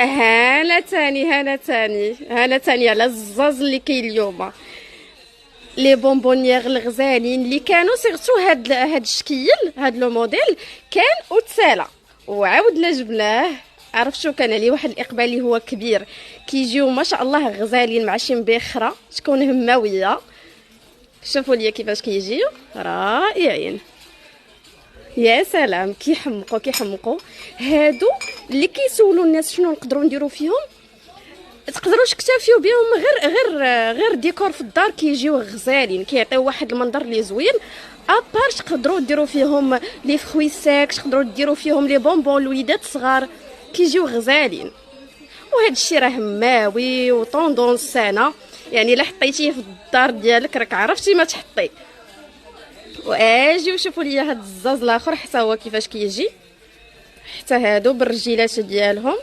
هانا تاني على الزاز اللي كاين اليوم. لي بونبونيير الغزالين اللي كانوا سيرتو هاد الشكل، هاد لو موديل كان وتسالى وعاودنا جبناه. عرفتوا كان عليه واحد الاقبال اللي هو كبير، كيجيو ما شاء الله غزالين معشين بخرة تكون هماويه. شوفوا لي كيفاش كيجيو رائعين، يا سلام. كيحمقوا هادو اللي كيسولوا الناس شنو نقدروا نديروا فيهم. تقدروش تكتفيو بهم غير ديكور في الدار، كيجيو غزالين، كيعطيو واحد المنظر اللي زوين. ابار تقدروا ديروا فيهم لي فخوي ساك، تقدروا ديروا فيهم لي بونبون الوليدات الصغار، كيجيو غزالين. وهذا الشيء راه ماوي وطوندونس سنه، يعني الا حطيتيه في الدار ديالك راك عرفتي ما تحطي. واجيو شوفوا لي هاد الزاز الاخر حتى هو كيفاش كيجي، حتى هادو بالرجيلات ديالهم.